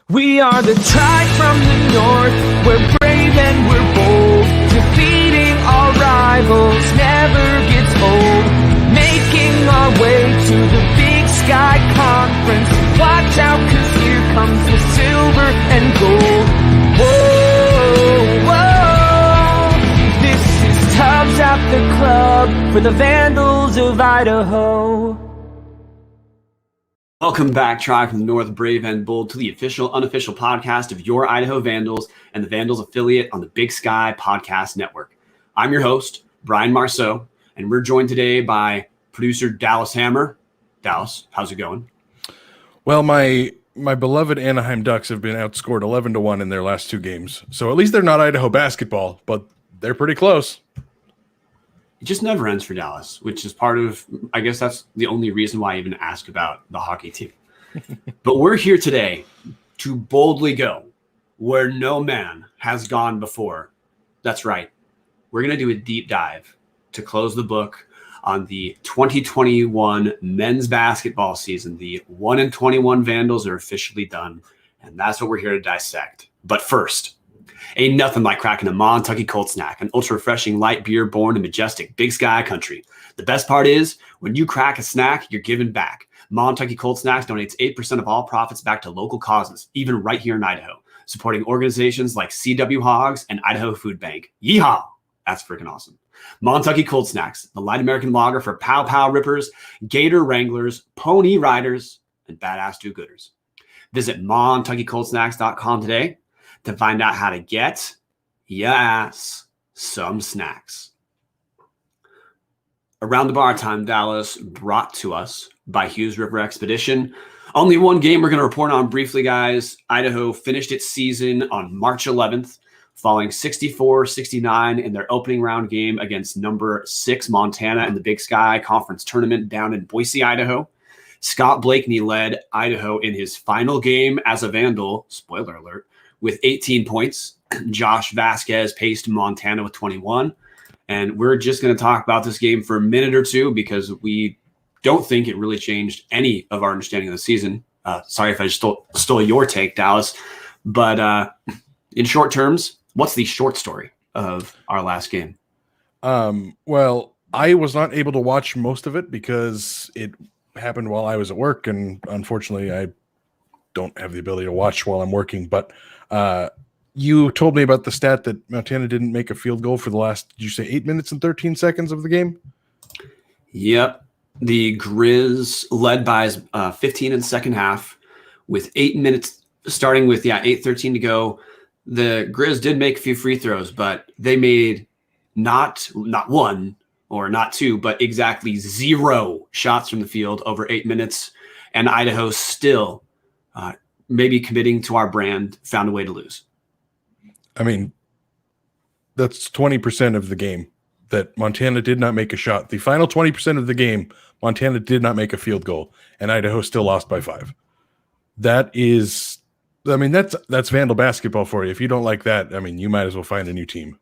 We are the tribe from the north, we're brave and we're bold. Defeating our rivals never gets old. Making our way to the Big Sky Conference. Watch out, 'cause here comes the silver and gold. Whoa, whoa. This is Tubbs at the Club for the Vandals of Idaho. Welcome back, Tribe from the North, Brave and Bold, to the official, unofficial podcast of your Idaho Vandals and the Vandals affiliate on the Big Sky Podcast Network. I'm your host, Brian Marceau, and we're joined today by producer Dallas Hammer. Dallas, how's it going? Well, my beloved Anaheim Ducks have been outscored 11-1 in their last two games. So at least they're not Idaho basketball, but they're pretty close. It just never ends for Dallas, which is part of, I guess that's the only reason why I even ask about the hockey team. But we're here today to boldly go where no man has gone before. That's right. We're going to do a deep dive to close the book on the 2021 men's basketball season. The 1-21 Vandals are officially done, and that's what we're here to dissect. But first, ain't nothing like cracking a Montucky cold snack, an ultra-refreshing light beer born in majestic Big Sky country. The best part is, when you crack a snack, you're giving back. Montucky Cold Snacks donates 8% of all profits back to local causes, even right here in Idaho, supporting organizations like CW Hogs and Idaho Food Bank. Yeehaw! That's freaking awesome. Montucky Cold Snacks, the light American lager for pow pow rippers, gator wranglers, pony riders, and badass do-gooders. Visit MontuckyColdSnacks.com today to find out how to get your ass some snacks. Around the Bar Time, Dallas, brought to us by Hughes River Expedition. Only one game we're going to report on briefly, guys. Idaho finished its season on March 11th, falling 64-69 in their opening round game against number 6 Montana in the Big Sky Conference Tournament down in Boise, Idaho. Scott Blakeney led Idaho in his final game as a Vandal, spoiler alert, with 18 points. Josh Vasquez paced Montana with 21. And we're just going to talk about this game for a minute or two because we don't think it really changed any of our understanding of the season. Sorry if I just stole your take, Dallas. But in short terms, what's the short story of our last game? Well, I was not able to watch most of it because it happened while I was at work. And unfortunately, I don't have the ability to watch while I'm working. But you told me about the stat that Montana didn't make a field goal for the last, did you say 8 minutes and 13 seconds of the game? Yep. The Grizz led by 15 in the second half with 8 minutes, starting with, 8:13 to go. The Grizz did make a few free throws, but they made not one or not two, but exactly 0 shots from the field over 8 minutes. And Idaho still, maybe committing to our brand, found a way to lose. I mean, that's 20% of the game that Montana did not make a shot. The final 20% of the game, Montana did not make a field goal, and Idaho still lost by 5. That is, I mean, that's Vandal basketball for you. If you don't like that, I mean, you might as well find a new team.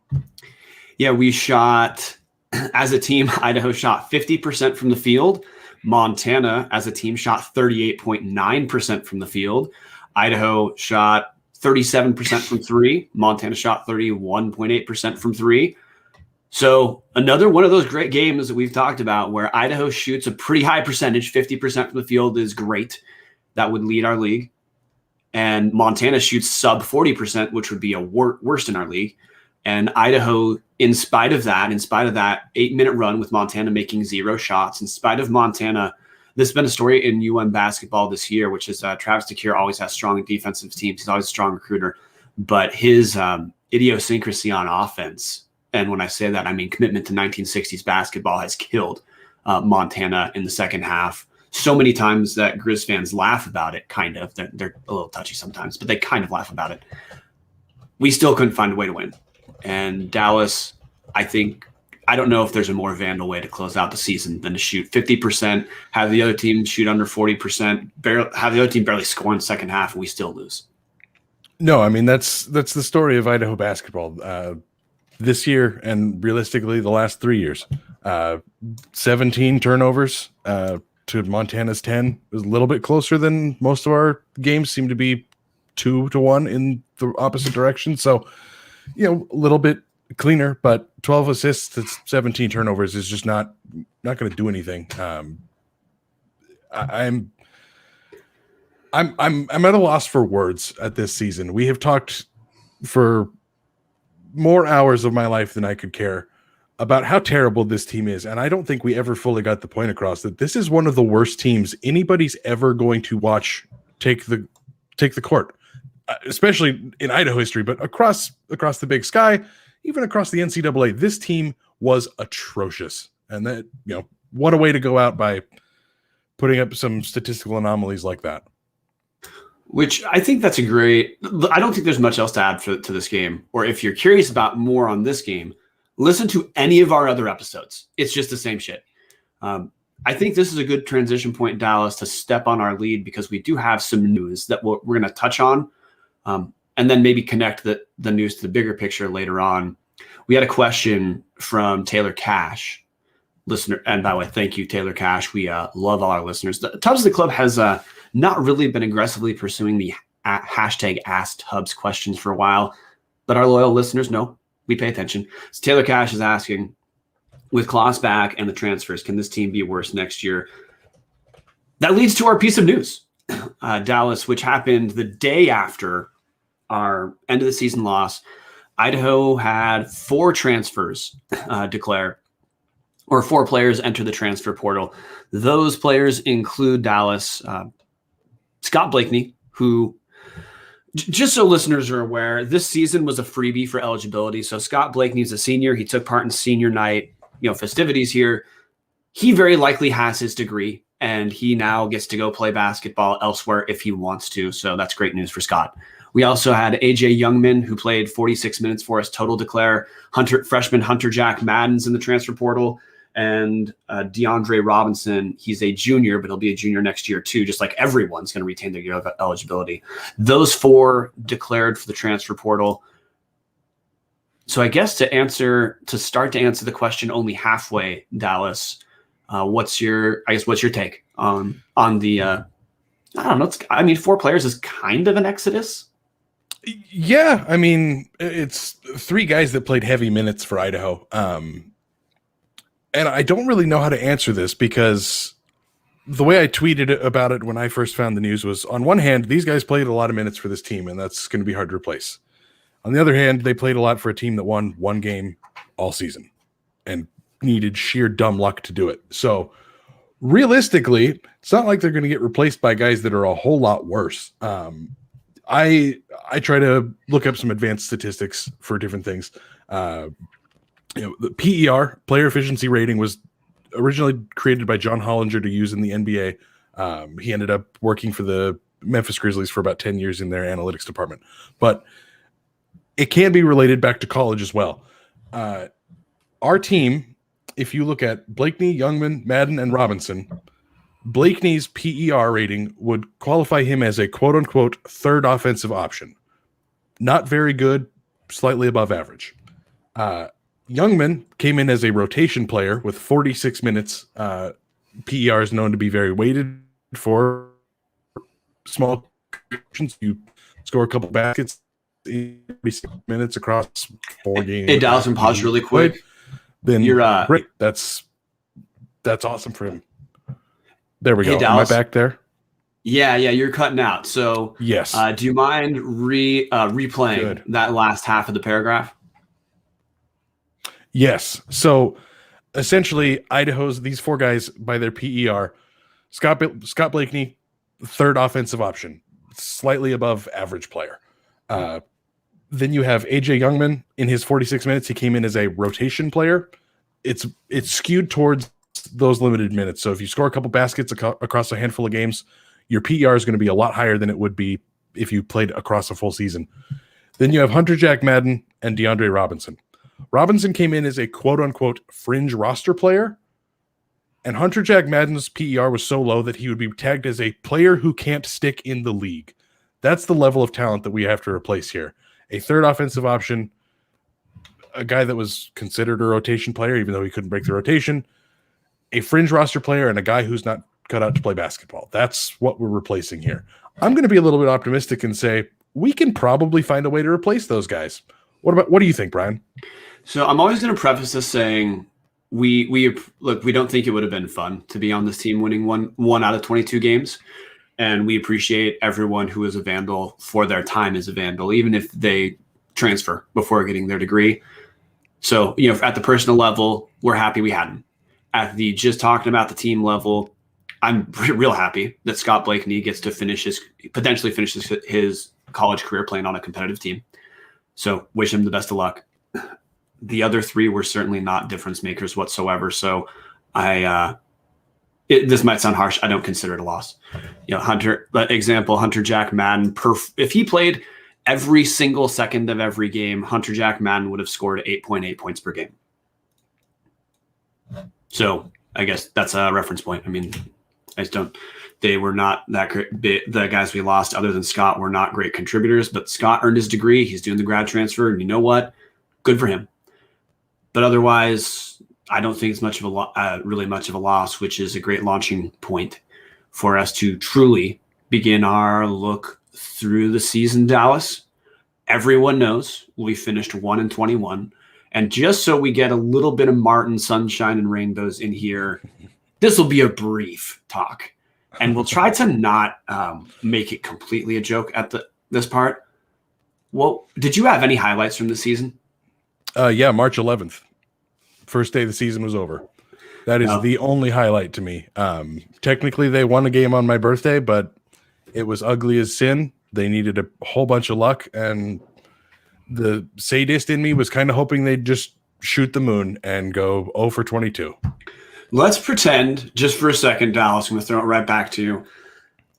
Yeah, we shot, as a team, Idaho shot 50% from the field. Montana, as a team, shot 38.9% from the field. Idaho shot 37% from 3. Montana shot 31.8% from 3. So another one of those great games that we've talked about where Idaho shoots a pretty high percentage. 50% from the field is great. That would lead our league. And Montana shoots sub 40%, which would be a worst in our league. And Idaho, in spite of that 8-minute run with Montana making 0 shots, in spite of Montana, this has been a story in UM basketball this year, which is Travis DeCuire always has strong defensive teams. He's always a strong recruiter. But his idiosyncrasy on offense, and when I say that, I mean commitment to 1960s basketball, has killed Montana in the second half. So many times that Grizz fans laugh about it, kind of. They're a little touchy sometimes, but they kind of laugh about it. We still couldn't find a way to win. And Dallas, I don't know if there's a more Vandal way to close out the season than to shoot 50%, have the other team shoot under 40%, have the other team barely score in the second half, and we still lose. No, I mean, that's the story of Idaho basketball this year and realistically the last 3 years. 17 turnovers to Montana's 10. It was a little bit closer than most of our games seem to be 2-1 in the opposite direction. So, a little bit cleaner, but 12 assists, that's 17 turnovers is just not going to do anything. I'm at a loss for words at this season. We have talked for more hours of my life than I could care about how terrible this team is, and I don't think we ever fully got the point across that this is one of the worst teams anybody's ever going to watch take the court, especially in Idaho history, but across the Big Sky, even across the NCAA. This team was atrocious, and that what a way to go out by putting up some statistical anomalies like that. Which I think that's a great. I don't think there's much else to add to this game. Or if you're curious about more on this game, listen to any of our other episodes. It's just the same shit. I think this is a good transition point, Dallas, to step on our lead because we do have some news that we're going to touch on, and then maybe connect the news to the bigger picture later on. We had a question from Taylor Cash, listener. And by the way, thank you, Taylor Cash. We love all our listeners. The Tubs of the Club has not really been aggressively pursuing the hashtag Ask Tubs questions for a while, but our loyal listeners know we pay attention. So Taylor Cash is asking, with Claus back and the transfers, can this team be worse next year? That leads to our piece of news, Dallas, which happened the day after our end of the season loss. Idaho had 4 transfers declare, or 4 players enter the transfer portal. Those players include, Dallas, Scott Blakeney, who, just so listeners are aware, this season was a freebie for eligibility. So Scott Blakeney is a senior. He took part in senior night, festivities here. He very likely has his degree, and he now gets to go play basketball elsewhere if he wants to. So that's great news for Scott. We also had AJ Youngman, who played 46 minutes for us total declare. Freshman Hunter Jack Madden's in the transfer portal. And Deandre Robinson, he's a junior, but he'll be a junior next year too, just like everyone's going to retain their year of eligibility. Those 4 declared for the transfer portal. So I guess to start to answer the question only halfway, Dallas, what's your take on the, I don't know. 4 players is kind of an exodus. Yeah. I mean, it's 3 guys that played heavy minutes for Idaho. And I don't really know how to answer this because the way I tweeted about it when I first found the news was, on one hand, these guys played a lot of minutes for this team, and that's going to be hard to replace. On the other hand, they played a lot for a team that won 1 game all season and needed sheer dumb luck to do it. So realistically, it's not like they're going to get replaced by guys that are a whole lot worse. I try to look up some advanced statistics for different things. The PER, player efficiency rating, was originally created by John Hollinger to use in the NBA. He ended up working for the Memphis Grizzlies for about 10 years in their analytics department. But it can be related back to college as well. Our team, if you look at Blakeney, Youngman, Madden, and Robinson, Blakeney's PER rating would qualify him as a quote-unquote third offensive option. Not very good, slightly above average. Youngman came in as a rotation player with 46 minutes. PER is known to be very weighted for small contributions. You score a couple baskets in 46 minutes across 4 games. Hey, Dallas, and pause really quick. Then you're great. That's awesome for him. There we go. Dallas. Am I back there? Yeah, you're cutting out. So yes. Do you mind replaying that last half of the paragraph? Yes. So essentially, Idaho's, these 4 guys by their PER, Scott Blakeney, third offensive option, slightly above average player. Then you have AJ Youngman in his 46 minutes. He came in as a rotation player. It's skewed towards those limited minutes. So if you score a couple baskets across a handful of games, your PER is going to be a lot higher than it would be if you played across a full season. Then you have Hunter Jack Madden and Deandre Robinson. Robinson came in as a quote-unquote fringe roster player, and Hunter Jack Madden's PER was so low that he would be tagged as a player who can't stick in the league. That's the level of talent that we have to replace here. A third offensive option, a guy that was considered a rotation player, even though he couldn't break the rotation, a fringe roster player, and a guy who's not cut out to play basketball. That's what we're replacing here. I'm going to be a little bit optimistic and say we can probably find a way to replace those guys. What do you think, Brian? So I'm always going to preface this saying we don't think it would have been fun to be on this team winning one out of 22 games. And we appreciate everyone who is a Vandal for their time as a Vandal, even if they transfer before getting their degree. So, at the personal level, we're happy we had him. At the just talking about the team level, I'm real happy that Scott Blakeney gets to potentially finish his college career playing on a competitive team. So wish him the best of luck. The other three were certainly not difference makers whatsoever. So this might sound harsh. I don't consider it a loss. Hunter Jack Madden, if he played every single second of every game, Hunter Jack Madden would have scored 8.8 points per game. So I guess that's a reference point. I mean, they were not that great. The guys we lost, other than Scott, were not great contributors, but Scott earned his degree. He's doing the grad transfer, and you know what? Good for him. But otherwise, I don't think it's really much of a loss, which is a great launching point for us to truly begin our look through the season, Dallas. Everyone knows we finished 1-21. And just so we get a little bit of Martin sunshine and rainbows in here, this will be a brief talk. And we'll try to not make it completely a joke at this part. Well, did you have any highlights from the season? Yeah, March 11th. First day the season was over. That is the only highlight to me. Technically, they won a game on my birthday, but it was ugly as sin. They needed a whole bunch of luck, and the sadist in me was kind of hoping they'd just shoot the moon and go 0 for 22. Let's pretend, just for a second, Dallas, I'm going to throw it right back to you.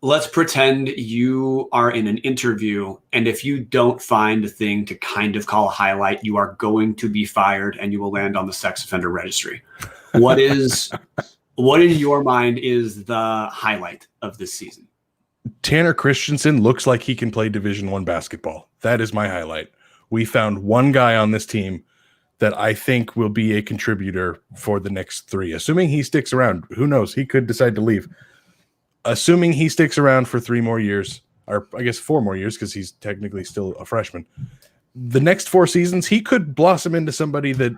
Let's pretend you are in an interview, and if you don't find a thing to kind of call a highlight, you are going to be fired and you will land on the sex offender registry. What in your mind is the highlight of this season? Tanner Christensen looks like he can play Division I basketball. That is my highlight. We found one guy on this team that I think will be a contributor for the next 3. Assuming he sticks around, who knows? He could decide to leave. Assuming he sticks around for 3 more years, or I guess 4 more years, because he's technically still a freshman. The next 4 seasons, he could blossom into somebody that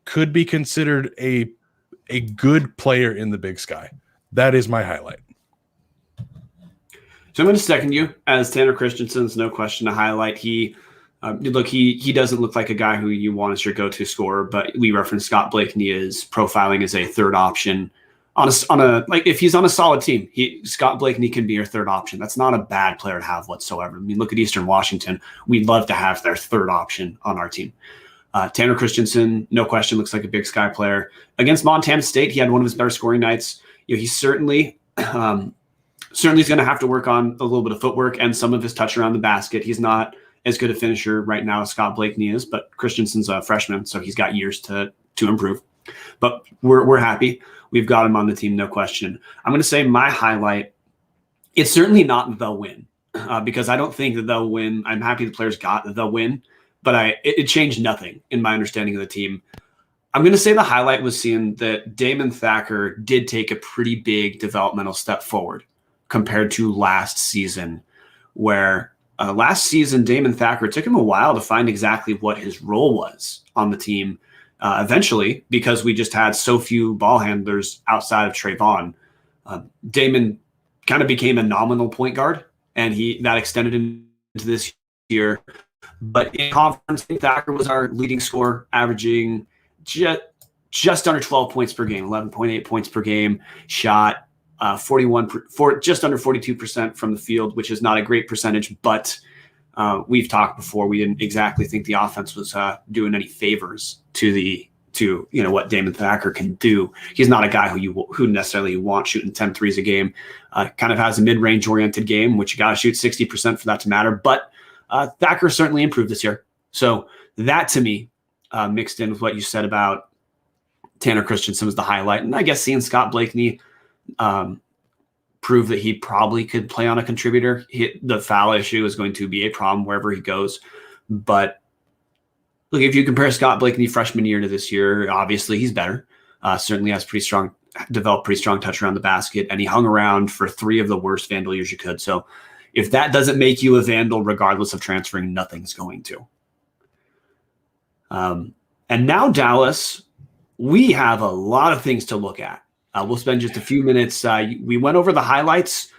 could be considered a good player in the Big Sky. That is my highlight. So I'm going to second you, as Tanner Christensen's no question a highlight. He doesn't look like a guy who you want as your go-to scorer, but we referenced Scott Blakeney as profiling as a third option if he's on a solid team. Scott Blakeney can be your third option. That's not a bad player to have whatsoever. I mean, look at Eastern Washington. We'd love to have their third option on our team. Tanner Christensen, no question, looks like a Big Sky player. Against Montana State, he had one of his better scoring nights. He's certainly is going to have to work on a little bit of footwork and some of his touch around the basket. He's not as good a finisher right now as Scott Blakeney is, but Christensen's a freshman, so he's got years to improve. But we're happy. We've got him on the team, no question. I'm going to say my highlight, it's certainly not the win, because I don't think that they'll win. I'm happy the players got the win, but it changed nothing in my understanding of the team. I'm going to say the highlight was seeing that Damon Thacker did take a pretty big developmental step forward compared to last season, where last season, Damon Thacker, it took him a while to find exactly what his role was on the team. Eventually, because we just had so few ball handlers outside of Trayvon, Damon kind of became a nominal point guard, and that extended into this year. But in conference, Thacker was our leading scorer, averaging just under 12 points per game, 11.8 points per game, shot just under 42% from the field, which is not a great percentage, but we've talked before. We didn't exactly think the offense was doing any favors to what Damon Thacker can do. He's not a guy who necessarily you want shooting 10 threes a game. Kind of has a mid-range oriented game, which you got to shoot 60% for that to matter. But Thacker certainly improved this year. So that to me, mixed in with what you said about Tanner Christensen, was the highlight. And I guess seeing Scott Blakeney prove that he probably could play on a contributor. The foul issue is going to be a problem wherever he goes. But look, if you compare Scott Blakeney freshman year to this year, obviously he's better. Certainly has developed pretty strong touch around the basket, and he hung around for 3 of the worst Vandal years you could. So If that doesn't make you a Vandal, regardless of transferring, nothing's going to. And now, Dallas, we have a lot of things to look at. We'll spend just a few minutes. We went over the highlights.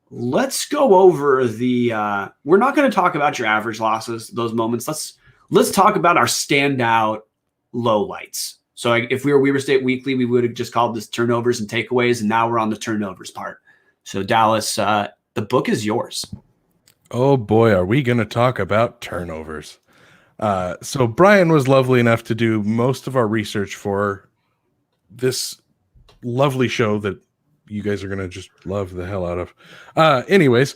Let's go over the we're not going to talk about your average losses, those moments. Let's talk about our standout lowlights. So if we were Weber State Weekly, we would have just called this turnovers and takeaways, and now we're on the turnovers part. So Dallas, the book is yours. Oh boy, are we going to talk about turnovers. So Brian was lovely enough to do most of our research for this lovely show that you guys are going to just love the hell out of. Anyways,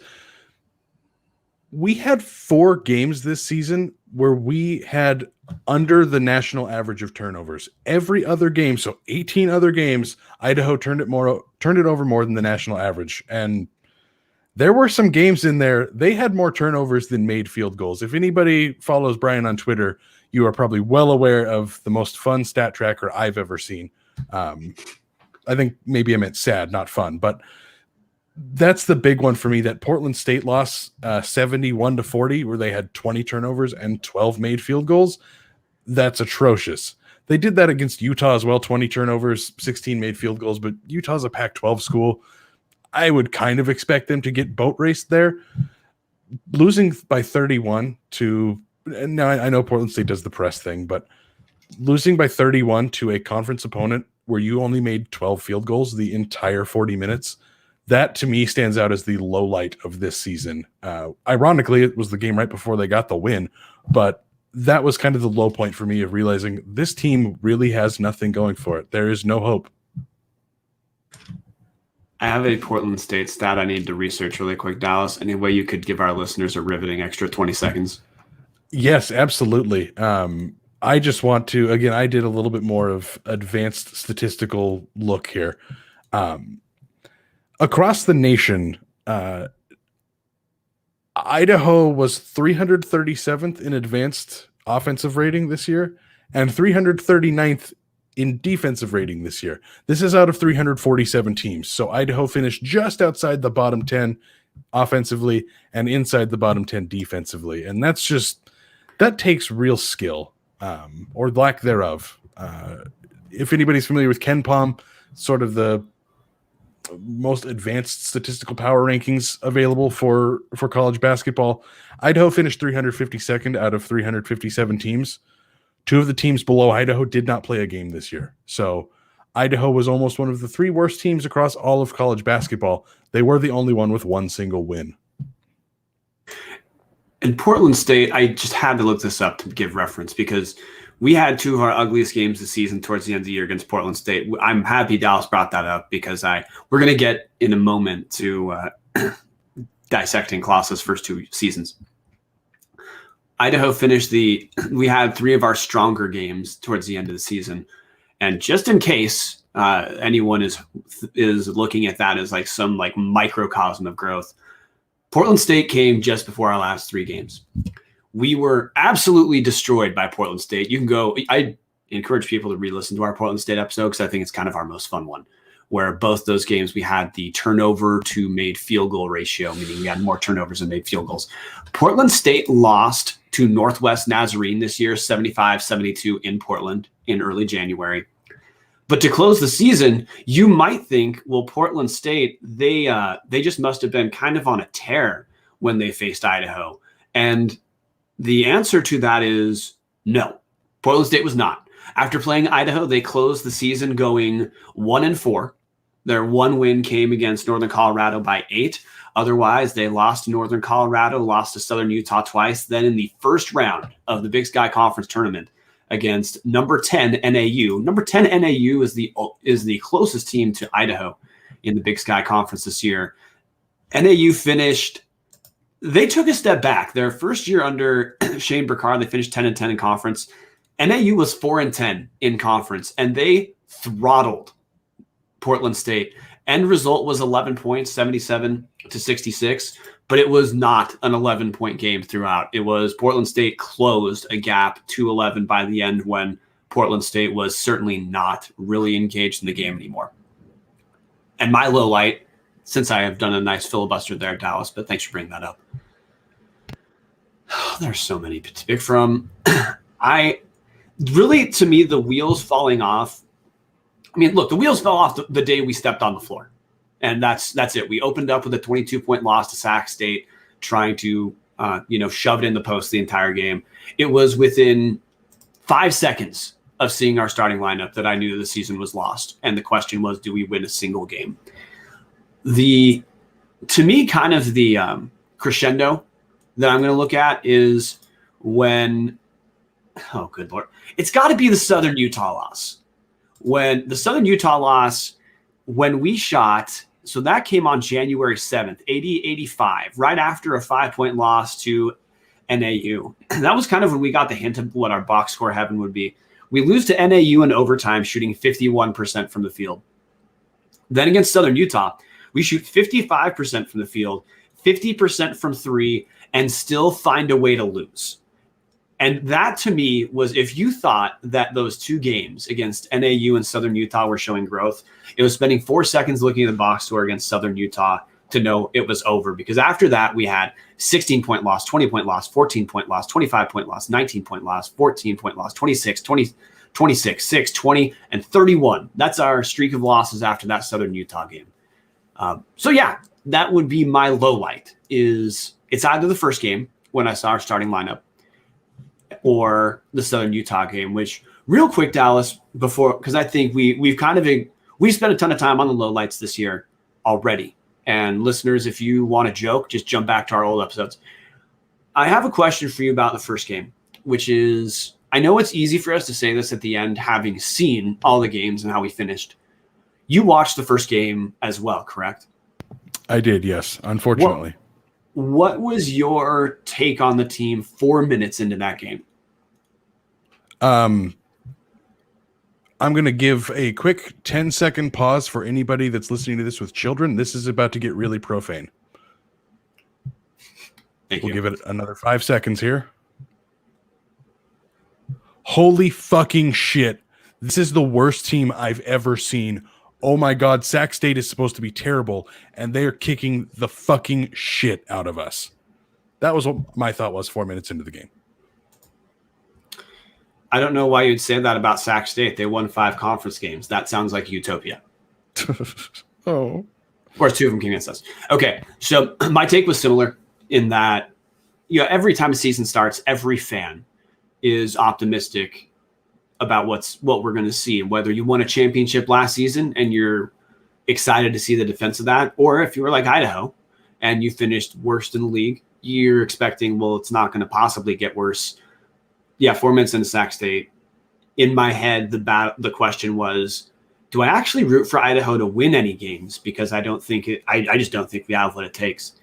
we had 4 games this season where we had under the national average of turnovers. Every other game, so 18 other games, Idaho turned it over more than the national average. And there were some games in there, they had more turnovers than made field goals. If anybody follows Brian on Twitter, you are probably well aware of the most fun stat tracker I've ever seen. I think maybe I meant sad, not fun, but that's the big one for me. That Portland State loss 71-40, where they had 20 turnovers and 12 made field goals. That's atrocious. They did that against Utah as well, 20 turnovers, 16 made field goals, but Utah's a Pac-12 school. I would kind of expect them to get boat raced there. Losing by 31 to, now I know Portland State does the press thing, but losing by 31 to a conference opponent where you only made 12 field goals the entire 40 minutes, that to me stands out as the low light of this season. Ironically, it was the game right before they got the win, but that was kind of the low point for me of realizing this team really has nothing going for it. There is no hope. I have a Portland State stat I need to research really quick, Dallas. Any way you could give our listeners a riveting extra 20 seconds? Yes, absolutely. I just want to, again, I did a little bit more of advanced statistical look here. Across the nation, Idaho was 337th in advanced offensive rating this year and 339th in defensive rating this year. This is out of 347 teams. So Idaho finished just outside the bottom 10 offensively and inside the bottom 10 defensively. And that's just, that takes real skill, or lack thereof. If anybody's familiar with KenPom, sort of the most advanced statistical power rankings available for college basketball, Idaho finished 352nd out of 357 teams. 2 of the teams below Idaho did not play a game this year. So Idaho was almost one of the 3 worst teams across all of college basketball. They were the only one with 1 single win. In Portland State, I just had to look this up to give reference because we had 2 of our ugliest games this season towards the end of the year against Portland State. I'm happy Dallas brought that up because we're going to get in a moment to dissecting Claus's first 2 seasons. Idaho finished we had 3 of our stronger games towards the end of the season. And just in case anyone is looking at that as like some like microcosm of growth, Portland State came just before our last 3 games. We were absolutely destroyed by Portland State. You can go, I encourage people to re-listen to our Portland State episode because I think it's kind of our most fun one, where both those games we had the turnover to made field goal ratio, meaning we had more turnovers than made field goals. Portland State lost to Northwest Nazarene this year, 75-72 in Portland in early January. But to close the season, you might think, well, Portland State, they just must have been kind of on a tear when they faced Idaho. And the answer to that is no. Portland State was not. After playing Idaho, they closed the season going 1-4. Their 1 win came against Northern Colorado by 8. Otherwise, they lost to Northern Colorado, lost to Southern Utah twice. Then in the first round of the Big Sky Conference tournament against number 10 NAU. Number 10 NAU is the closest team to Idaho in the Big Sky Conference this year. NAU finished, they took a step back. Their first year under Shane Burkhardt, they finished 10-10 in conference. NAU was 4-10 in conference, and they throttled Portland State. End result was 11 points, 77-66, but it was not an 11-point game throughout. It was Portland State closed a gap to 11 by the end when Portland State was certainly not really engaged in the game anymore. And my low light, since I have done a nice filibuster there, Dallas, but thanks for bringing that up. There's so many to pick from. To me, the wheels falling off. I mean, look, the wheels fell off the day we stepped on the floor. And that's it. We opened up with a 22-point loss to Sac State, trying to, shove it in the post the entire game. It was within 5 seconds of seeing our starting lineup that I knew the season was lost. And the question was, do we win a single game? To me, kind of the crescendo that I'm going to look at is when, oh, good Lord, it's got to be the Southern Utah loss. When we shot, so that came on January 7th, 80-85, right after a 5-point loss to NAU. That was kind of when we got the hint of what our box score heaven would be. We lose to NAU in overtime, shooting 51% from the field. Then against Southern Utah, we shoot 55% from the field, 50% from three, and still find a way to lose. And that, to me, was, if you thought that those two games against NAU and Southern Utah were showing growth, it was spending 4 seconds looking at the box score against Southern Utah to know it was over. Because after that, we had 16-point loss, 20-point loss, 14-point loss, 25-point loss, 19-point loss, 14-point loss, 26, 6, 20, and 31. That's our streak of losses after that Southern Utah game. That would be my low light. It's either the first game when I saw our starting lineup, or the Southern Utah game, which, real quick, Dallas, because I think we've spent a ton of time on the lowlights this year already. And listeners, if you want to joke, just jump back to our old episodes. I have a question for you about the first game, which is, I know it's easy for us to say this at the end, having seen all the games and how we finished. You watched the first game as well, correct? I did, yes, unfortunately. What was your take on the team 4 minutes into that game? I'm going to give a quick 10-second pause for anybody that's listening to this with children. This is about to get really profane. We'll give it another 5 seconds here. Holy fucking shit. This is the worst team I've ever seen. Oh my God, Sac State is supposed to be terrible, and they are kicking the fucking shit out of us. That was what my thought was 4 minutes into the game. I don't know why you'd say that about Sac State. They won 5 conference games. That sounds like utopia. Oh. Of course, 2 of them came against us. Okay, so my take was similar in that, every time a season starts, every fan is optimistic about what we're going to see. Whether you won a championship last season and you're excited to see the defense of that, or if you were like Idaho and you finished worst in the league, you're expecting, well, it's not going to possibly get worse. 4 minutes into Sac State, in my head, the question was, do I actually root for Idaho to win any games? Because I just don't think we have what it takes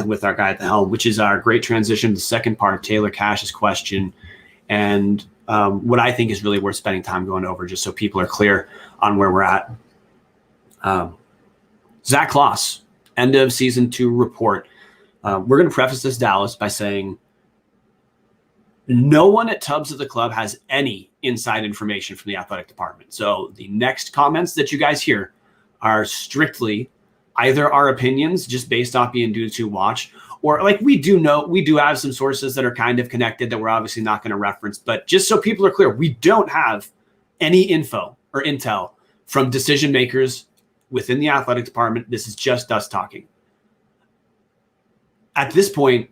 with our guy at the helm, which is our great transition to the second part of Taylor Cash's question. And what I think is really worth spending time going over, just so people are clear on where we're at. Zac Claus, end of season 2 report. We're going to preface this, Dallas, by saying no one at Tubbs at the club has any inside information from the athletic department. So the next comments that you guys hear are strictly either our opinions, just based off being dudes who watch, or like we do have some sources that are kind of connected that we're obviously not going to reference. But just so people are clear, we don't have any info or intel from decision makers within the athletic department. This is just us talking. At this point,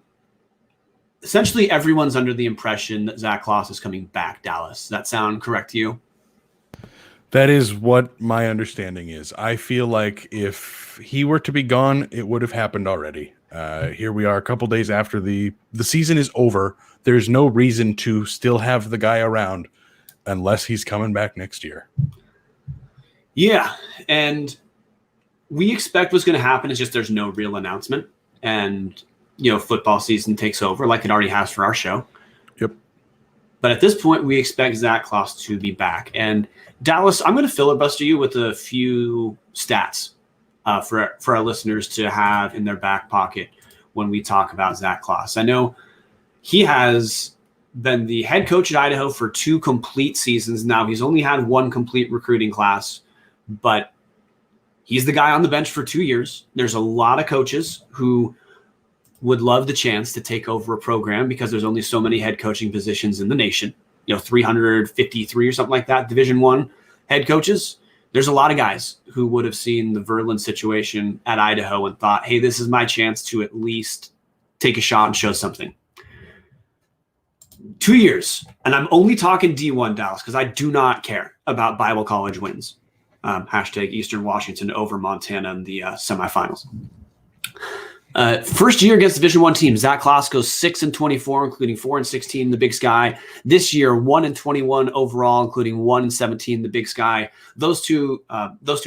essentially everyone's under the impression that Zac Claus is coming back, Dallas. Does that sound correct to you? That is what my understanding is. I feel like if he were to be gone, it would have happened already. Here we are a couple days after the season is over. There's no reason to still have the guy around unless he's coming back next year. Yeah, and we expect what's going to happen is just there's no real announcement, and football season takes over like it already has for our show. Yep. But at this point, we expect Zac Claus to be back. And Dallas, I'm going to filibuster you with a few stats for our listeners to have in their back pocket when we talk about Zac Claus. I know he has been the head coach at Idaho for 2 complete seasons now. He's only had 1 complete recruiting class, but He's the guy on the bench for 2 years. There's a lot of coaches who would love the chance to take over a program because there's only so many head coaching positions in the nation. 353 or something like that, Division I head coaches. There's a lot of guys who would have seen the Verlin situation at Idaho and thought, hey, this is my chance to at least take a shot and show something. 2 years, and I'm only talking D1 Dallas because I do not care about Bible College wins. Hashtag Eastern Washington over Montana in the semifinals. First year against Division I team, Zac Claus goes 6-24, including 4-16 in the Big Sky. This year, 1-21 overall, including 1-17 in the Big Sky. Those two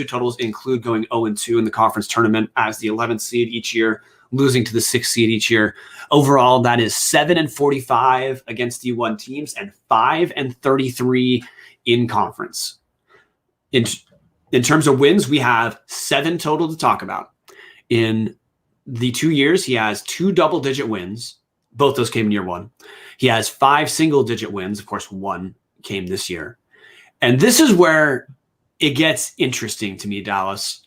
totals include going 0-2 in the conference tournament as the 11th seed each year, losing to the 6th seed each year. Overall, that is 7-45 against D1 teams and 5-33 in conference. In terms of wins, we have 7 total to talk about. In the 2 years, he has 2 double-digit wins. Both those came in year 1. He has 5 single-digit wins. Of course, 1 came this year. And this is where it gets interesting to me, Dallas.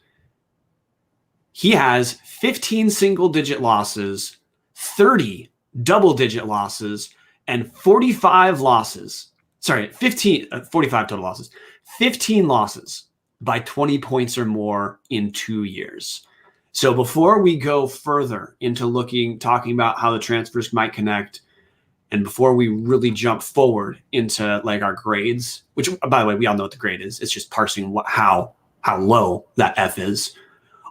He has 15 single-digit losses, 30 double-digit losses, and 45 losses. Sorry, 45 total losses. 15 losses by 20 points or more in 2 years. So before we go further into talking about how the transfers might connect, and before we really jump forward into like our grades, which by the way, we all know what the grade is. It's just parsing how low that F is.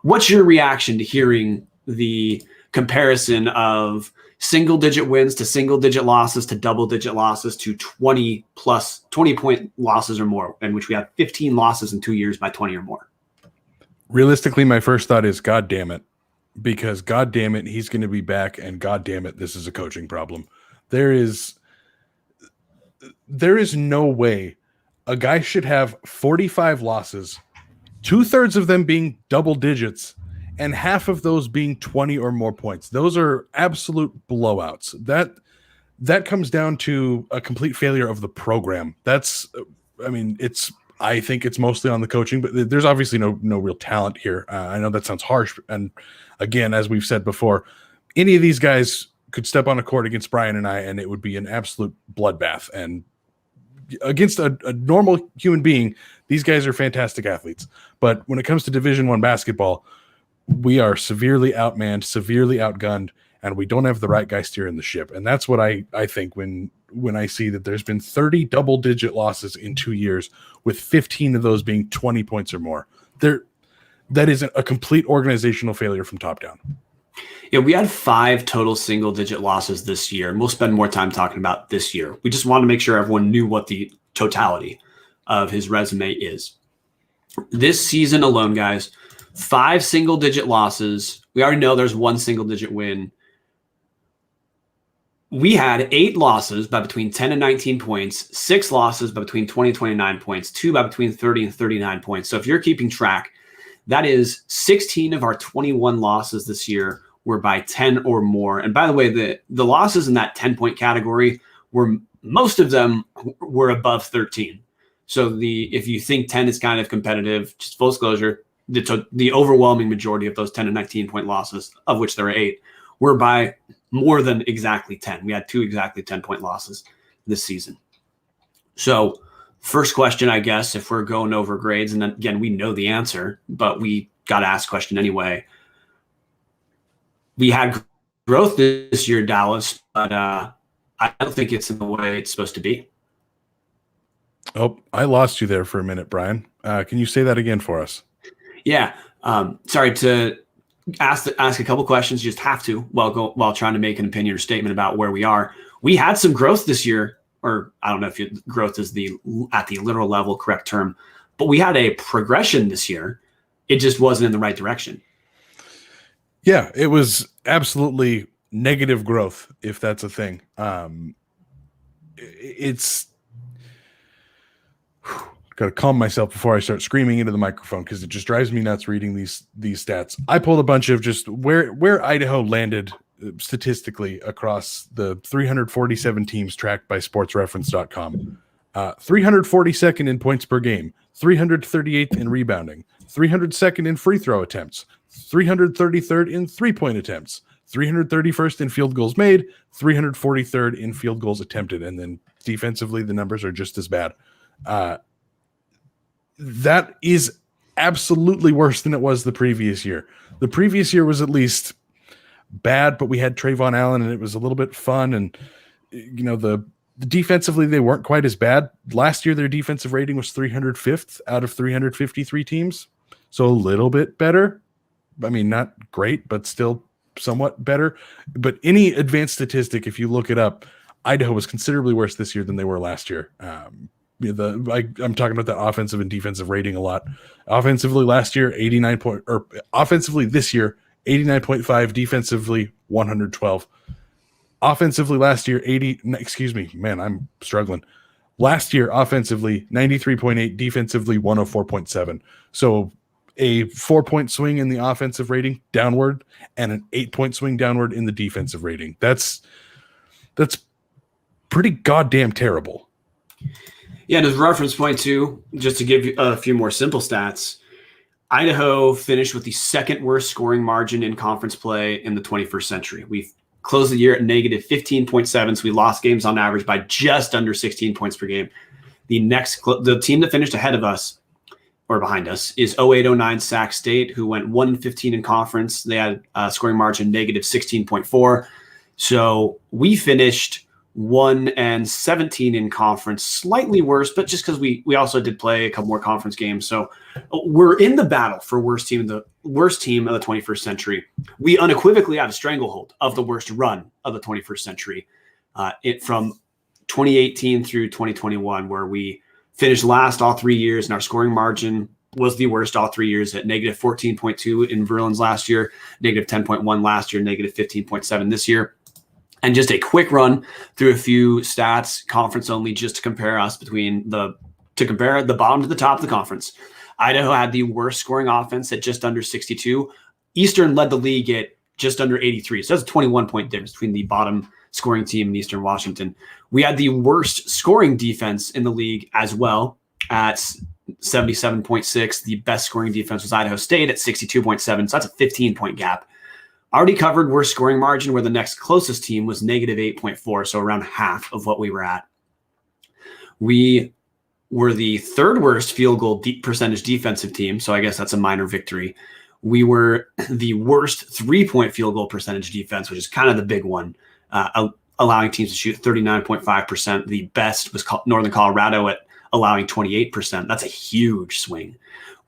What's your reaction to hearing the comparison of single-digit wins to single-digit losses to double-digit losses to 20-point losses or more, in which we have 15 losses in 2 years by 20 or more? Realistically, my first thought is, God damn it, because God damn it, he's going to be back, and God damn it, this is a coaching problem. There is no way a guy should have 45 losses, 2/3 of them being double digits, and half of those being 20 or more points. Those are absolute blowouts. That comes down to a complete failure of the program. I think it's mostly on the coaching, but there's obviously no real talent here. I know that sounds harsh. And again, as we've said before, any of these guys could step on a court against Brian and I, and it would be an absolute bloodbath. And against a normal human being, these guys are fantastic athletes. But when it comes to Division I basketball, we are severely outmanned, severely outgunned, and we don't have the right guy steering the ship. And that's what I think when I see that there's been 30 double-digit losses in 2 years, with 15 of those being 20 points or more. That is a complete organizational failure from top down. Yeah, we had 5 total single-digit losses this year, and we'll spend more time talking about this year. We just wanted to make sure everyone knew what the totality of his resume is. This season alone, guys, 5 single-digit losses. We already know there's 1 single-digit win. We had 8 losses by between 10 and 19 points, 6 losses by between 20 and 29 points, 2 by between 30 and 39 points. So if you're keeping track, that is 16 of our 21 losses this year were by 10 or more. And by the way, the losses in that 10-point category most of them were above 13. So if you think 10 is kind of competitive, just full disclosure, the overwhelming majority of those 10 and 19-point losses, of which there were 8, were by more than exactly 10. We had 2 exactly 10-point losses this season. So first question, I guess, if we're going over grades, and then again, we know the answer, but we got to ask question anyway. We had growth this year, Dallas, but I don't think it's in the way it's supposed to be. Oh, I lost you there for a minute, Brian. Can you say that again for us? Yeah. Sorry to ask a couple questions. You just have to while trying to make an opinion or statement about where we are. We had some growth this year, or I don't know if growth is at the literal level correct term, but we had a progression this year. It just wasn't in the right direction. Yeah, it was absolutely negative growth, if that's a thing. It's got to calm myself before I start screaming into the microphone, because it just drives me nuts reading these stats. I pulled a bunch of just where Idaho landed statistically across the 347 teams tracked by sportsreference.com. 342nd in points per game, 338th in rebounding, 302nd in free throw attempts, 333rd in 3-point attempts, 331st in field goals made, 343rd in field goals attempted. And then defensively, the numbers are just as bad. That is absolutely worse than it was the previous year. The previous year was at least bad, but we had Trayvon Allen and it was a little bit fun. And, the defensively, they weren't quite as bad. Last year, their defensive rating was 305th out of 353 teams. So a little bit better. I mean, not great, but still somewhat better. But any advanced statistic, if you look it up, Idaho was considerably worse this year than they were last year. I'm talking about that offensive and defensive rating a lot. Offensively last year, offensively this year, 89.5, defensively 112. Offensively last year, I'm struggling. Last year, offensively 93.8, defensively 104.7. So a 4-point swing in the offensive rating downward and an 8-point swing downward in the defensive rating. That's pretty goddamn terrible. Yeah, and as a reference point too, just to give you a few more simple stats, Idaho finished with the second worst scoring margin in conference play in the 21st century. We closed the year at negative 15.7, so we lost games on average by just under 16 points per game. The team that finished ahead of us or behind us is 08-09 Sac State, who went 1-15 in conference. They had a scoring margin negative 16.4. So we finished 1-17 in conference, slightly worse, but just because we also did play a couple more conference games. So we're in the battle for worst team of the 21st century. We unequivocally have a stranglehold of the worst run of the 21st century. From 2018 through 2021, where we finished last all 3 years, and our scoring margin was the worst all 3 years at negative 14.2 in Verlin's last year, negative 10.1 last year, negative 15.7 this year. And just a quick run through a few stats, conference only, just to compare us to compare the bottom to the top of the conference. Idaho had the worst scoring offense at just under 62. Eastern led the league at just under 83. So that's a 21-point difference between the bottom scoring team in Eastern Washington. We had the worst scoring defense in the league as well at 77.6. The best scoring defense was Idaho State at 62.7. So that's a 15-point gap. Already covered worst scoring margin, where the next closest team was negative 8.4, so around half of what we were at. We were the third worst field goal percentage defensive team, so I guess that's a minor victory. We were the worst 3-point field goal percentage defense, which is kind of the big one, allowing teams to shoot 39.5%. The best was Northern Colorado at allowing 28%. That's a huge swing.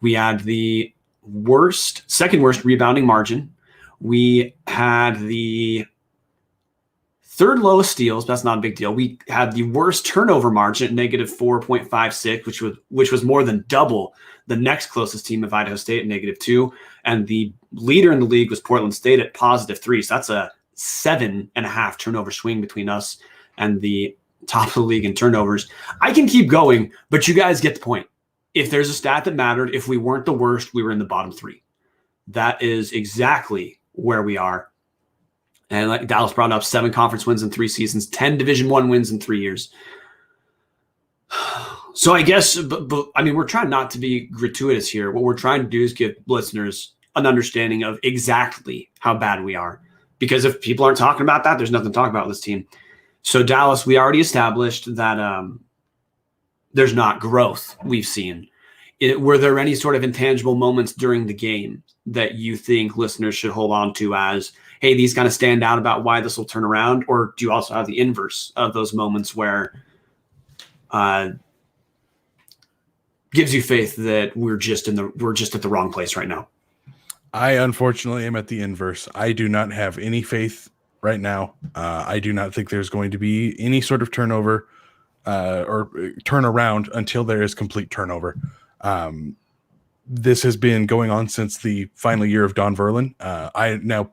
We had the second worst rebounding margin. We had the third lowest steals, but that's not a big deal. We had the worst turnover margin at negative 4.56, which was more than double the next closest team of Idaho State at negative 2. And the leader in the league was Portland State at positive 3. So that's a 7.5 turnover swing between us and the top of the league in turnovers. I can keep going, but you guys get the point. If there's a stat that mattered, if we weren't the worst, we were in the bottom 3. That is exactly where we are. And like Dallas brought up, 7 conference wins in 3 seasons, 10 Division I wins in 3 years. So I guess, but I mean, we're trying not to be gratuitous here. What we're trying to do is give listeners an understanding of exactly how bad we are. Because if people aren't talking about that, there's nothing to talk about with this team. So Dallas, we already established that there's not growth we've seen. Were there any sort of intangible moments during the game that you think listeners should hold on to as, hey, these kind of stand out about why this will turn around? Or do you also have the inverse of those moments where gives you faith that we're just at the wrong place right now? I unfortunately am at the inverse. I do not have any faith right now. I do not think there's going to be any sort of turnover or turnaround until there is complete turnover. This has been going on since the final year of Don Verlin. Now,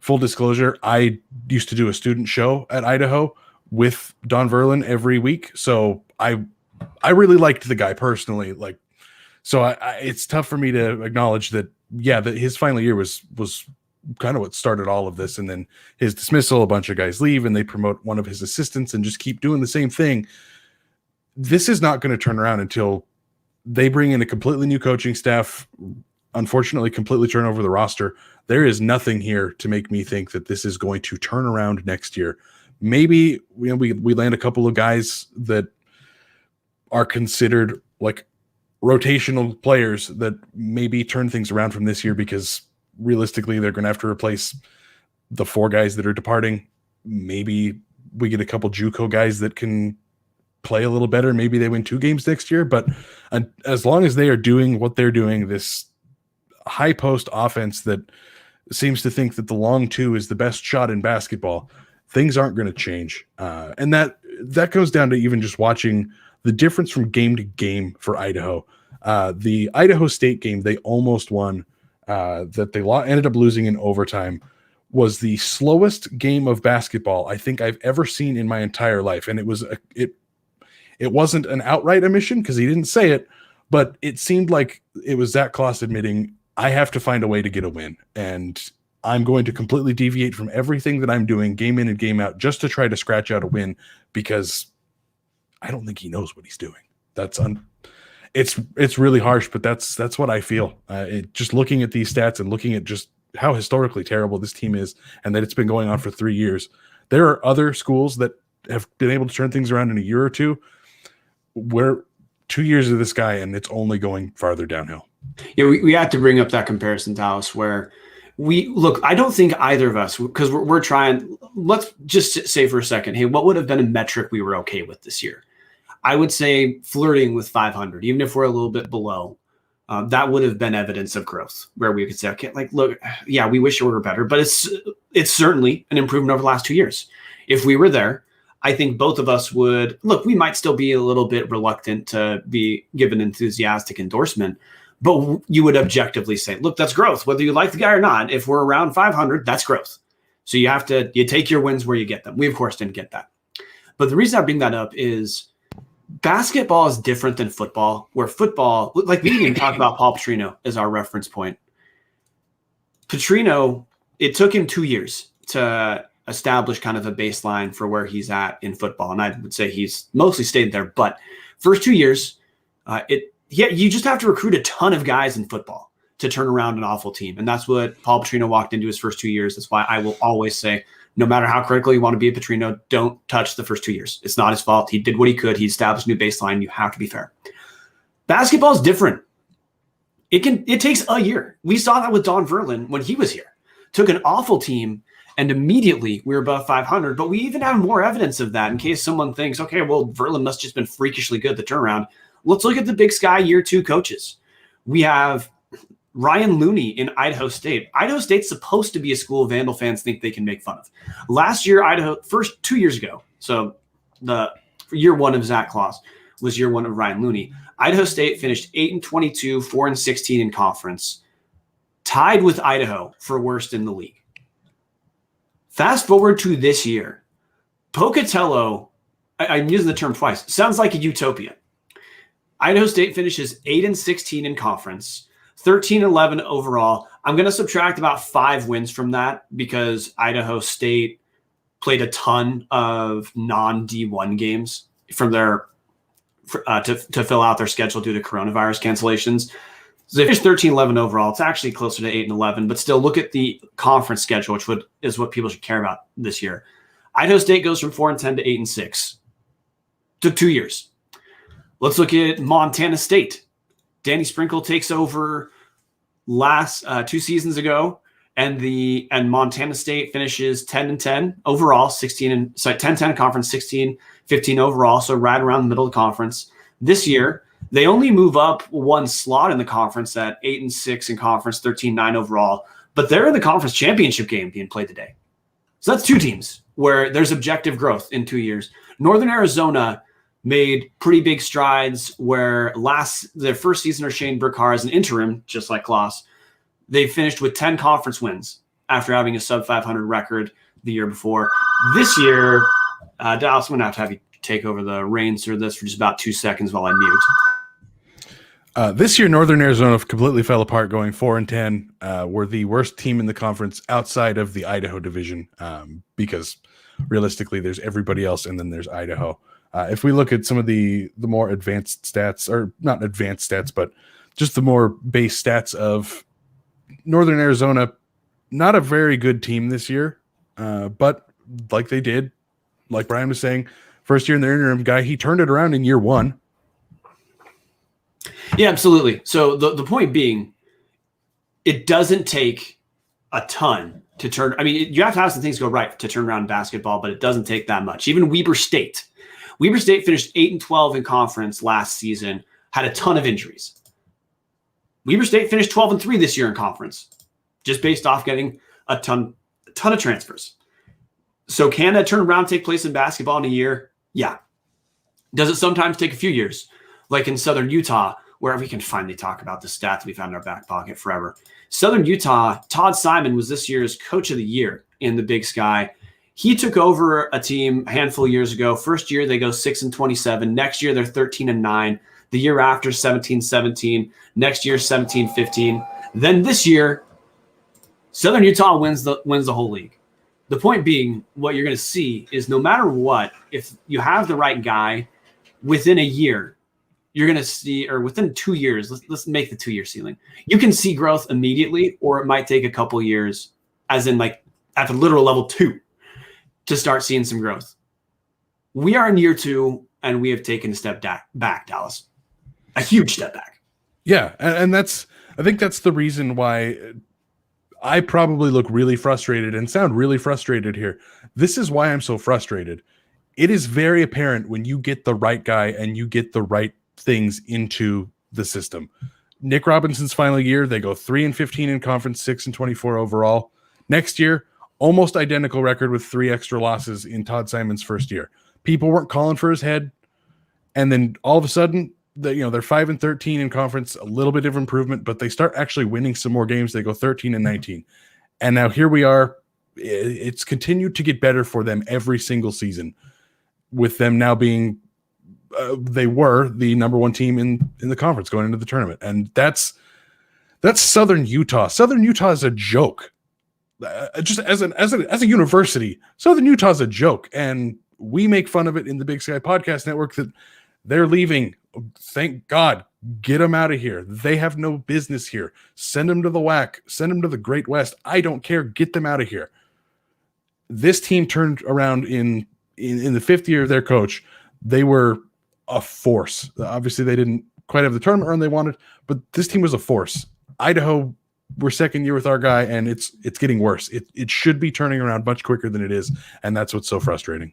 full disclosure, I used to do a student show at Idaho with Don Verlin every week. So I really liked the guy personally. It's tough for me to acknowledge that, that his final year was kind of what started all of this. And then his dismissal, a bunch of guys leave and they promote one of his assistants and just keep doing the same thing. This is not going to turn around until they bring in a completely new coaching staff, unfortunately completely turn over the roster. There is nothing here to make me think that this is going to turn around next year. Maybe we land a couple of guys that are considered like rotational players that maybe turn things around from this year, because realistically they're going to have to replace the 4 guys that are departing. Maybe we get a couple JUCO guys that can play a little better. Maybe they win 2 games next year, but as long as they are doing what they're doing, this high post offense that seems to think that the long 2 is the best shot in basketball, things aren't going to change. And that goes down to even just watching the difference from game to game for Idaho. The Idaho State game they almost won, that they ended up losing in overtime, was the slowest game of basketball I think I've ever seen in my entire life. And it wasn't an outright omission because he didn't say it, but it seemed like it was Zac Claus admitting, I have to find a way to get a win, and I'm going to completely deviate from everything that I'm doing game in and game out just to try to scratch out a win, because I don't think he knows what he's doing. It's really harsh, but that's what I feel. Just looking at these stats and looking at just how historically terrible this team is, and that it's been going on for 3 years. There are other schools that have been able to turn things around in a year or two. We're 2 years of this guy, and it's only going farther downhill. Yeah, we have to bring up that comparison, Dallas, where I don't think either of us, because we're trying, let's just say for a second, hey, what would have been a metric we were okay with this year? I would say flirting with 500, even if we're a little bit below. That would have been evidence of growth, where we could say, okay, like, look, yeah, we wish we were better, but it's certainly an improvement over the last 2 years. If we were there, I think both of us would look. We might still be a little bit reluctant to be given enthusiastic endorsement, but you would objectively say, look, that's growth, whether you like the guy or not. If we're around 500, that's growth. So you take your wins where you get them. We of course didn't get that, but the reason I bring that up is basketball is different than football, where football, like we didn't even talk about Paul Petrino as our reference point. Petrino, it took him 2 years to establish kind of a baseline for where he's at in football. And I would say he's mostly stayed there, but first 2 years, you just have to recruit a ton of guys in football to turn around an awful team. And that's what Paul Petrino walked into his first 2 years. That's why I will always say, no matter how critical you want to be at Petrino, don't touch the first 2 years. It's not his fault. He did what he could. He established a new baseline. You have to be fair. Basketball is different. It takes a year. We saw that with Don Verlin when he was here. Took an awful team, and immediately we were above 500. But we even have more evidence of that in case someone thinks, okay, well, Verlin must have just been freakishly good at the turnaround. Let's look at the Big Sky year 2 coaches. We have Ryan Looney in Idaho State. Idaho State's supposed to be a school Vandal fans think they can make fun of. Last year, first 2 years ago, so the year 1 of Zac Claus was year 1 of Ryan Looney. Idaho State finished 8-22, 4-16 in conference, tied with Idaho for worst in the league. Fast forward to this year, Pocatello, I'm using the term twice, sounds like a utopia. Idaho State finishes 8-16 in conference, 13-11 overall. I'm going to subtract about 5 wins from that because Idaho State played a ton of non-D1 games from their to fill out their schedule due to coronavirus cancellations. So they finished 13-11 overall. It's actually closer to 8-11, but still look at the conference schedule, which is what people should care about this year. Idaho State goes from 4-10 to 8-6. Took 2 years. Let's look at Montana State. Danny Sprinkle takes over last 2 seasons ago, and Montana State finishes 10-10 overall, 10-10 conference, 16-15 overall, so right around the middle of the conference. This year, they only move up 1 slot in the conference at 8-6 in conference, 13-9 overall, but they're in the conference championship game being played today. So that's 2 teams where there's objective growth in 2 years. Northern Arizona made pretty big strides where their first season of Shane Burkhar as an interim, just like Claus, they finished with 10 conference wins after having a sub-500 record the year before. This year, Dallas, I'm going to have you take over the reins for this for just about 2 seconds while I mute. This year, Northern Arizona completely fell apart, going 4-10. Were the worst team in the conference outside of the Idaho division because realistically, there's everybody else, and then there's Idaho. If we look at some of the more advanced stats, or not advanced stats, but just the more base stats of Northern Arizona, not a very good team this year, but like Brian was saying, first year in the interim guy, he turned it around in year one. Yeah, absolutely. So the point being, it doesn't take a ton to turn. I mean, you have to have some things go right to turn around basketball, but it doesn't take that much. Even Weber State finished 8-12 in conference last season, had a ton of injuries. Weber State finished 12-3 this year in conference, just based off getting a ton of transfers. So can that turnaround take place in basketball in a year? Yeah. Does it sometimes take a few years? Like in Southern Utah, where we can finally talk about the stats we've had in our back pocket forever. Southern Utah, Todd Simon was this year's coach of the year in the Big Sky. He took over a team a handful of years ago. First year, they go 6-27. Next year, they're 13-9. The year after, 17-17. Next year, 17-15. Then this year, Southern Utah wins the whole league. The point being, what you're going to see is no matter what, if you have the right guy, within a year, you're going to see, or within 2 years, let's make the 2-year ceiling. You can see growth immediately, or it might take a couple years, as in like at the literal level 2, to start seeing some growth. We are in year 2, and we have taken a step back, Dallas. A huge step back. Yeah, and I think that's the reason why I probably look really frustrated and sound really frustrated here. This is why I'm so frustrated. It is very apparent when you get the right guy and you get the right things into the system. Nick Robinson's final year, they go 3-15 in conference, 6-24 overall. Next year, almost identical record with 3 extra losses in Todd Simon's first year. People weren't calling for his head, and then all of a sudden, they're 5-13 in conference, a little bit of improvement, but they start actually winning some more games. They go 13-19, and now here we are. It's continued to get better for them every single season, with them now being they were the number 1 team in the conference going into the tournament, and that's Southern Utah. Southern Utah is a joke. Just as a university, Southern Utah is a joke, and we make fun of it in the Big Sky Podcast Network that they're leaving. Thank God. Get them out of here. They have no business here. Send them to the WAC. Send them to the Great West. I don't care. Get them out of here. This team turned around in the 5th year of their coach. They were a force. Obviously, they didn't quite have the tournament run they wanted, but this team was a force. Idaho, we're 2nd year with our guy, and it's getting worse. It should be turning around much quicker than it is, and that's what's so frustrating.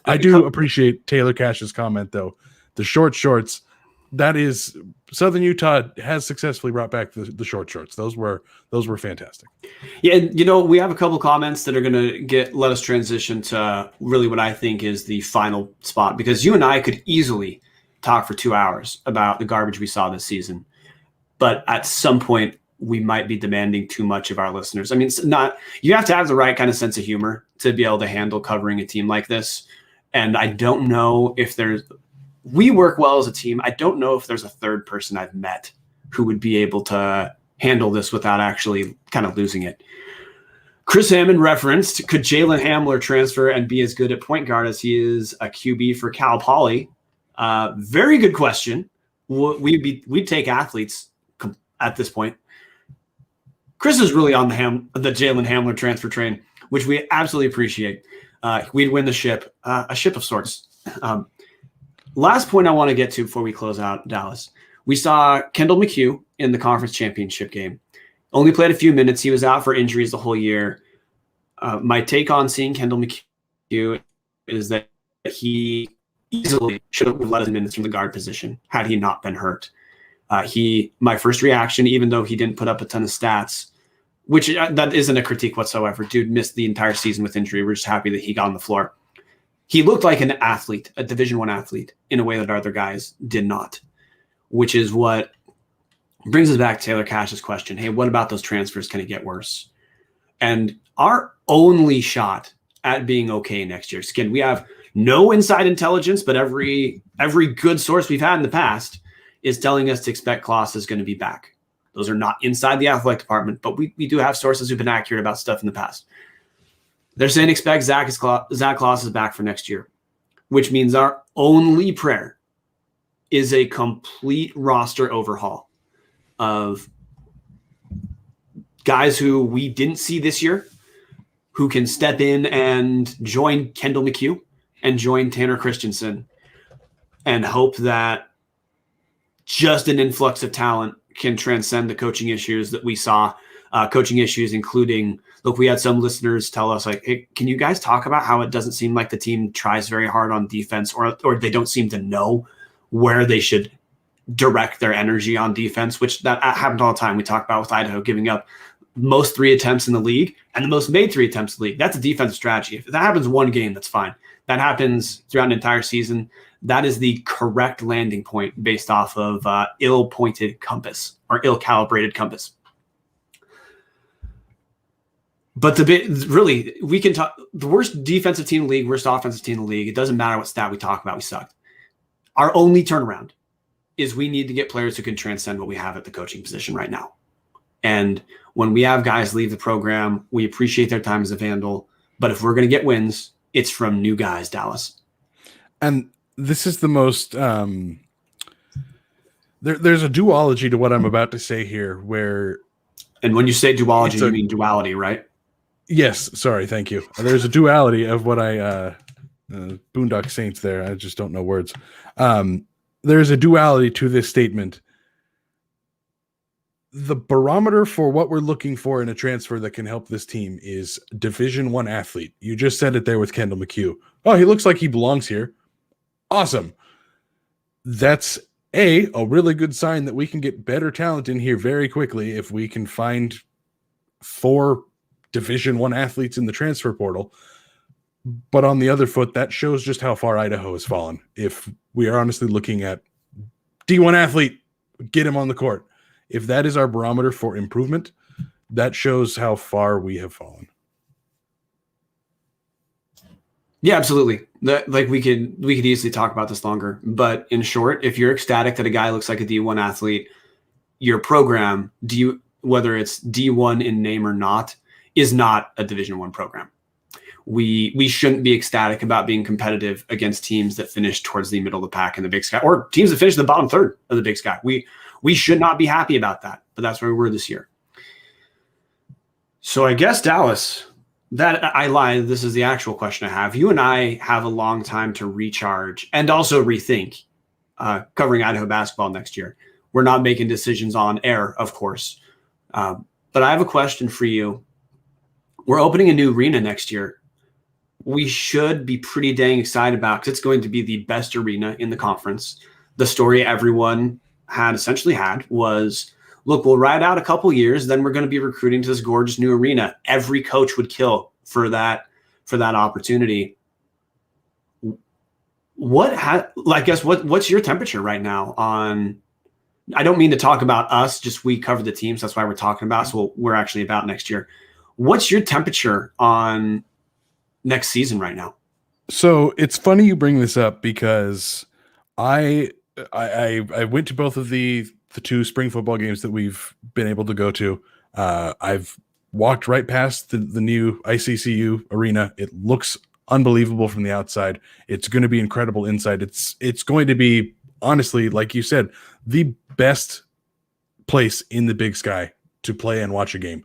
I do appreciate Taylor Cash's comment, though. The short shorts, that is, Southern Utah has successfully brought back the short shorts. Those were fantastic. Yeah, and we have a couple comments that are going to let us transition to really what I think is the final spot, because you and I could easily talk for 2 hours about the garbage we saw this season, but at some point we might be demanding too much of our listeners. I mean, you have to have the right kind of sense of humor to be able to handle covering a team like this, and I don't know if we work well as a team. I don't know if there's a third person I've met who would be able to handle this without actually kind of losing it. Chris Hammond referenced, could Jalen Hamler transfer and be as good at point guard as he is a QB for Cal Poly? Very good question. We'd take athletes at this point. Chris is really on the Jalen Hamler transfer train, which we absolutely appreciate. We'd win the ship, a ship of sorts. Last point I want to get to before we close out, Dallas. We saw Kendall Mchugh in the conference championship game. Only played a few minutes. He was out for injuries the whole year. My take on seeing Kendall Mchugh is that he easily should have led his minutes from the guard position had he not been hurt. My first reaction, even though he didn't put up a ton of stats, which that isn't a critique whatsoever. Dude missed the entire season with injury. We're just happy that he got on the floor. He looked like an athlete, a Division I athlete, in a way that other guys did not, which is what brings us back to Taylor Cash's question. Hey, what about those transfers? Can it get worse? And our only shot at being okay next year, again, we have no inside intelligence, but every good source we've had in the past is telling us to expect Claus is going to be back. Those are not inside the athletic department, but we do have sources who've been accurate about stuff in the past. They're saying expect Zac Claus is back for next year. which means our only prayer is a complete roster overhaul of guys who we didn't see this year, who can step in and join Kendall Mchugh and join Tanner Christensen, and hope that just an influx of talent can transcend the coaching issues that we saw. Coaching issues including, look, we had some listeners tell us, like, hey, can you guys talk about how it doesn't seem like the team tries very hard on defense, or they don't seem to know where they should direct their energy on defense, which that happens all the time. We talk about with Idaho giving up most 3 attempts in the league and the most made 3 attempts in the league. That's a defensive strategy. If that happens one game, that's fine. That happens throughout an entire season. That is the correct landing point based off of ill-pointed compass or ill-calibrated compass. But really, we can talk the worst defensive team in the league, worst offensive team in the league. It doesn't matter what stat we talk about. We sucked. Our only turnaround is we need to get players who can transcend what we have at the coaching position right now. And when we have guys leave the program, we appreciate their time as a Vandal. But if we're going to get wins, it's from new guys, Dallas. And this is the most there's a duology to what I'm about to say here, where, and when you say duology, you mean duality, right? Yes, sorry, thank you. There's a duality of what I Boondock Saints there. I just don't know words. There's a duality to this statement. The barometer for what we're looking for in a transfer that can help this team is Division I athlete. You just said it there with Kendall Mchugh. Oh, he looks like he belongs here. Awesome. That's a really good sign that we can get better talent in here very quickly if we can find 4 Division I athletes in the transfer portal. But on the other foot, that shows just how far Idaho has fallen. If we are honestly looking at D1 athlete, get him on the court. If that is our barometer for improvement, that shows how far we have fallen. Yeah, absolutely. Like we could easily talk about this longer. But in short, if you're ecstatic that a guy looks like a D1 athlete, your program, whether it's D1 in name or not, is not a Division I program. We shouldn't be ecstatic about being competitive against teams that finish towards the middle of the pack in the Big Sky, or teams that finish in the bottom third of the Big Sky. We should not be happy about that, but that's where we were this year. So I guess, Dallas, that I lied. This is the actual question I have. You and I have a long time to recharge and also rethink covering Idaho basketball next year. We're not making decisions on air, of course. But I have a question for you. We're opening a new arena next year. We should be pretty dang excited about, because it's going to be the best arena in the conference. The story everyone essentially had was, look, we'll ride out a couple years, then we're going to be recruiting to this gorgeous new arena. Every coach would kill for that opportunity. What's your temperature right now on? I don't mean to talk about us, just we cover the teams. That's why we're talking about. So we're actually about next year. What's your temperature on next season right now? So it's funny you bring this up, because I went to both of the 2 spring football games that we've been able to go to. I've walked right past the new ICCU arena. It looks unbelievable from the outside. It's going to be incredible inside. It's going to be, honestly, like you said, the best place in the Big Sky to play and watch a game.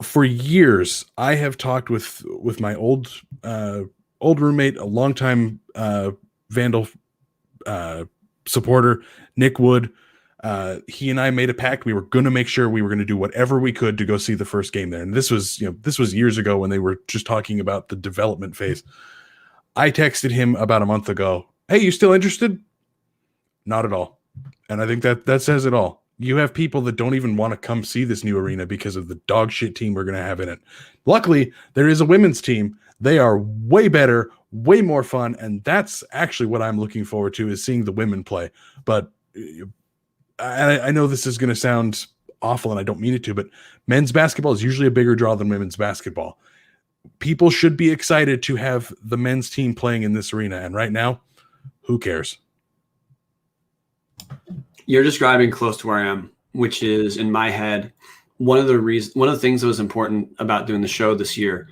For years, I have talked with my old roommate, a longtime Vandal supporter, Nick Wood. He and I made a pact. We were going to make sure we were going to do whatever we could to go see the first game there. And this was years ago when they were just talking about the development phase. I texted him about a month ago, "Hey, you still interested?" Not at all. And I think that says it all. You have people that don't even want to come see this new arena because of the dog shit team we're going to have in it. Luckily, there is a women's team. They are way better, way more fun, and that's actually what I'm looking forward to, is seeing the women play. But I know this is going to sound awful, and I don't mean it to, but men's basketball is usually a bigger draw than women's basketball. People should be excited to have the men's team playing in this arena, and right now, who cares? You're describing close to where I am, which is, in my head, one of the things that was important about doing the show this year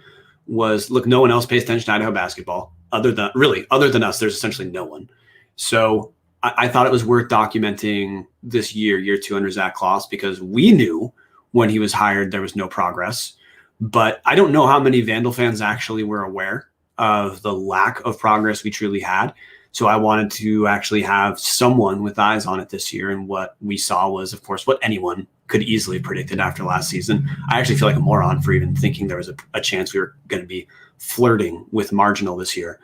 was, look, no one else pays attention to Idaho basketball. other than us, there's essentially no one. So I thought it was worth documenting this year 2 under Zac Claus, because we knew when he was hired there was no progress. But I don't know how many Vandal fans actually were aware of the lack of progress we truly had. So I wanted to actually have someone with eyes on it this year. And what we saw was, of course, what anyone could easily have predicted after last season. I actually feel like a moron for even thinking there was a chance we were going to be flirting with marginal this year.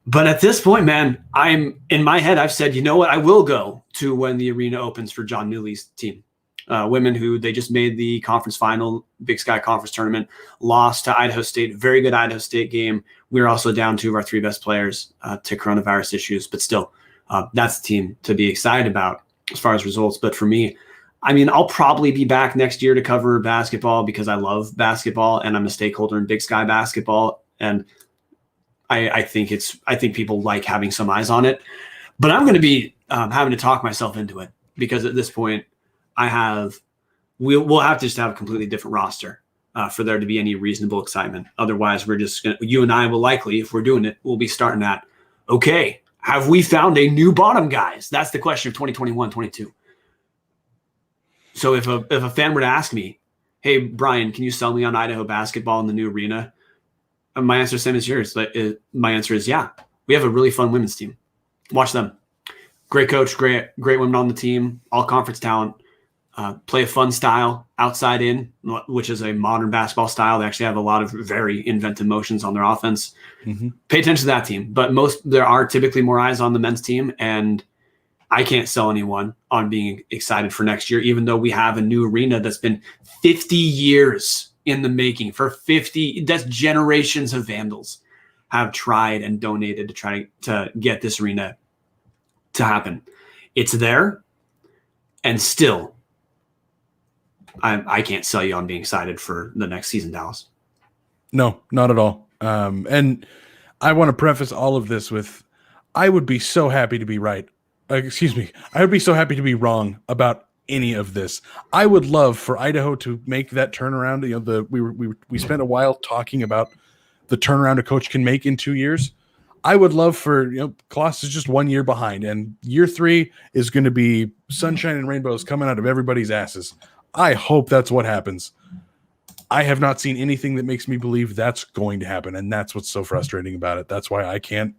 But at this point, man, I'm in my head, I've said, you know what? I will go to when the arena opens for John Newley's team. Women who they just made the conference final, Big Sky Conference tournament, lost to Idaho State, very good Idaho State game. We were also down 2 of our 3 best players to coronavirus issues, but still, that's the team to be excited about as far as results. But for me, I mean, I'll probably be back next year to cover basketball because I love basketball and I'm a stakeholder in Big Sky basketball. And I think people like having some eyes on it, but I'm going to be having to talk myself into it, because at this point, we'll have to just have a completely different roster for there to be any reasonable excitement. Otherwise, you and I will likely, if we're doing it, we'll be starting at, okay, have we found a new bottom, guys? That's the question of 2021-22. So if a fan were to ask me, hey, Brian, can you sell me on Idaho basketball in the new arena? My answer is the same as yours. My answer is, yeah, we have a really fun women's team. Watch them. Great coach, great women on the team, all conference talent. Play a fun style, outside in, which is a modern basketball style. They actually have a lot of very inventive motions on their offense. Mm-hmm. Pay attention to that team. But there are typically more eyes on the men's team, and I can't sell anyone on being excited for next year, even though we have a new arena that's been 50 years in the making. That's generations of Vandals have tried and donated to try to get this arena to happen. It's there, and still, I can't sell you on being excited for the next season, Dallas. No, not at all. And I want to preface all of this with, I would be so happy to be right. I would be so happy to be wrong about any of this. I would love for Idaho to make that turnaround. You know, we spent a while talking about the turnaround a coach can make in 2 years. I would love for, Claus is just 1 year behind, and year 3 is going to be sunshine and rainbows coming out of everybody's asses. I hope that's what happens. I have not seen anything that makes me believe that's going to happen, and that's what's so frustrating about it. That's why I can't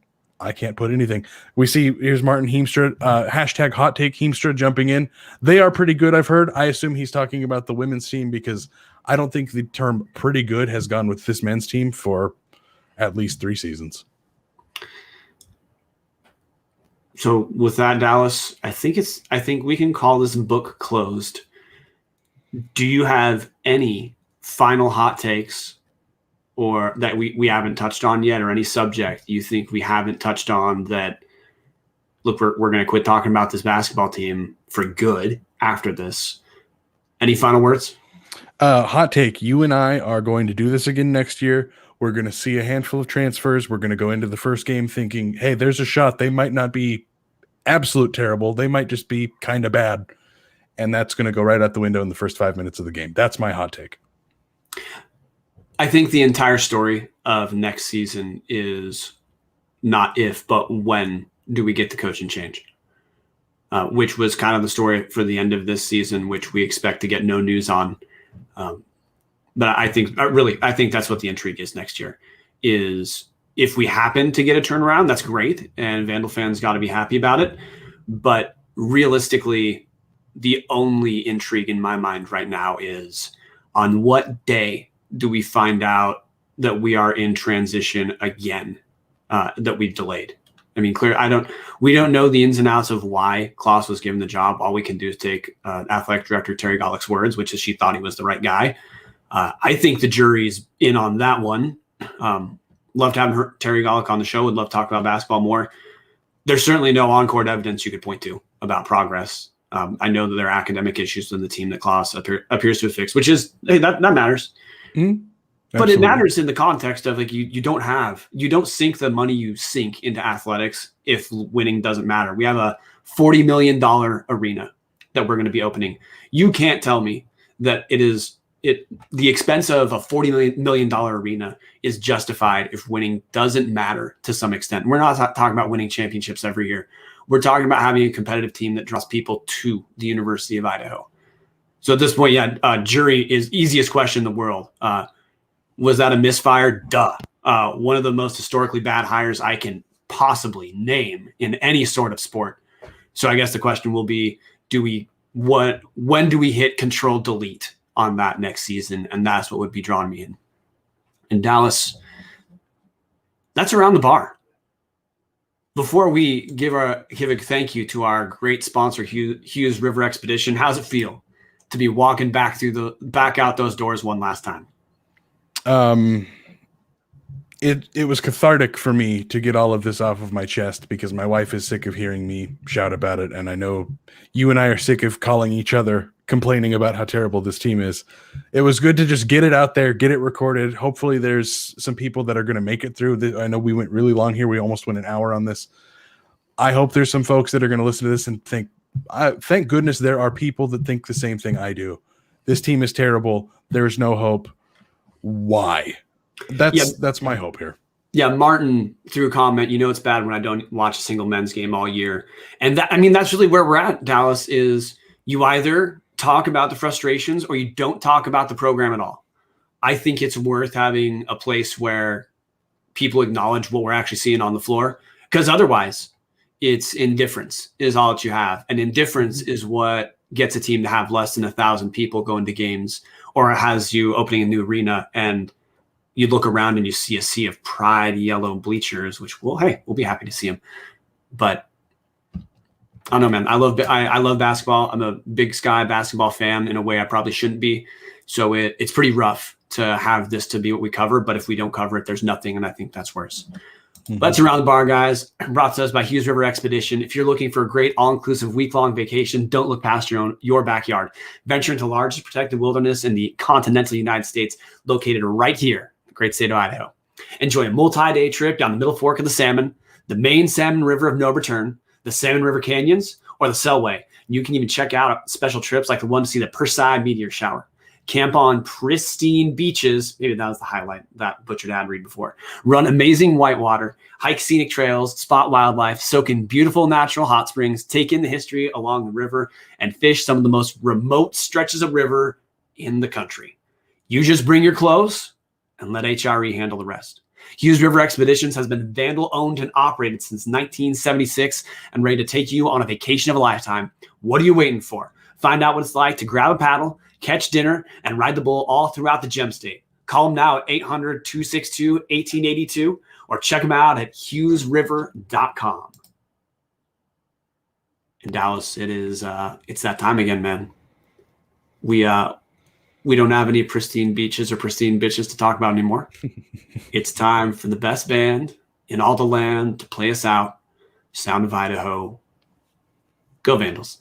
put anything. We see here's Martin Heemstra, hashtag hot take Heemstra jumping in. They are pretty good, I've heard. I assume he's talking about the women's team, because I don't think the term pretty good has gone with this men's team for at least 3 seasons. So with that, Dallas, I think we can call this book closed. Do you have any final hot takes or that we haven't touched on yet, or any subject you think we haven't touched on that, look, we're going to quit talking about this basketball team for good after this? Any final words? Hot take. You and I are going to do this again next year. We're going to see a handful of transfers. We're going to go into the first game thinking, hey, there's a shot. They might not be absolute terrible. They might just be kind of bad. And that's going to go right out the window in the first 5 minutes of the game. That's my hot take. I think the entire story of next season is not if, but when do we get the coaching change, which was kind of the story for the end of this season, which we expect to get no news on. But I think that's what the intrigue is next year, is if we happen to get a turnaround, that's great. And Vandal fans got to be happy about it. But realistically, the only intrigue in my mind right now is on what day do we find out that we are in transition again, that we've delayed. I mean, we don't know the ins and outs of why Claus was given the job. All we can do is take athletic director Terry Golick's words, which is she thought he was the right guy. I think the jury's in on that one. Love to have Terry Golick on the show. Would love to talk about basketball more. There's certainly no on-court evidence you could point to about progress. I know that there are academic issues in the team that Claus appears to have fixed, which is, hey, that matters. Mm-hmm. But it matters in the context of, like, you don't sink the money you sink into athletics if winning doesn't matter. We have a $40 million arena that we're going to be opening. You can't tell me that it is the expense of a $40 million arena is justified if winning doesn't matter to some extent. We're not talking about winning championships every year. We're talking about having a competitive team that draws people to the University of Idaho. So at this point, jury is easiest question in the world. Was that a misfire? Duh. One of the most historically bad hires I can possibly name in any sort of sport. So I guess the question will be, when do we hit control delete on that next season? And that's what would be drawing me in. In Dallas, that's around the bar. Before we give a thank you to our great sponsor, Hughes River Expedition, how's it feel to be walking back out those doors one last time? It was cathartic for me to get all of this off of my chest because my wife is sick of hearing me shout about it. And I know you and I are sick of calling each other, complaining about how terrible this team is. It was good to just get it out there, get it recorded. Hopefully there's some people that are going to make it through. I know we went really long here. We almost went an hour on this. I hope there's some folks that are going to listen to this and think, thank goodness there are people that think the same thing I do. This team is terrible. There's no hope. Why? That's my hope here. Yeah, Martin threw a comment, it's bad when I don't watch a single men's game all year. And that's really where we're at, Dallas, is you either talk about the frustrations or you don't talk about the program at all. I think it's worth having a place where people acknowledge what we're actually seeing on the floor, because otherwise it's indifference is all that you have. And indifference is what gets a team to have less than 1,000 people going to games, or has you opening a new arena and you look around and you see a sea of pride, yellow bleachers, which we'll be happy to see them. But I don't know, man. I love basketball. I'm a Big Sky basketball fan in a way I probably shouldn't be. So it's pretty rough to have this to be what we cover. But if we don't cover it, there's nothing. And I think that's worse. Mm-hmm. That's Around the Bar, guys. Brought to us by Hughes River Expedition. If you're looking for a great all-inclusive week-long vacation, don't look past your backyard. Venture into the largest protected wilderness in the continental United States, located right here, great state of Idaho. Enjoy a multi-day trip down the Middle Fork of the Salmon, the main Salmon River of no return, the Salmon River Canyons, or the Selway. You can even check out special trips like the one to see the Persei meteor shower. Camp on pristine beaches. Maybe that was the highlight that butchered ad read before. Run amazing whitewater, hike scenic trails, spot wildlife, soak in beautiful natural hot springs, take in the history along the river, and fish some of the most remote stretches of river in the country. You just bring your clothes and let HRE handle the rest. Hughes River Expeditions has been Vandal owned and operated since 1976 and ready to take you on a vacation of a lifetime. What are you waiting for? Find out what it's like to grab a paddle, catch dinner, and ride the bull all throughout the Gem State. Call them now at 800-262-1882 or check them out at hughesriver.com. In Dallas, it's that time again, man. We don't have any pristine beaches or pristine bitches to talk about anymore. It's time for the best band in all the land to play us out. Sound of Idaho. Go Vandals.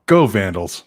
Go Vandals.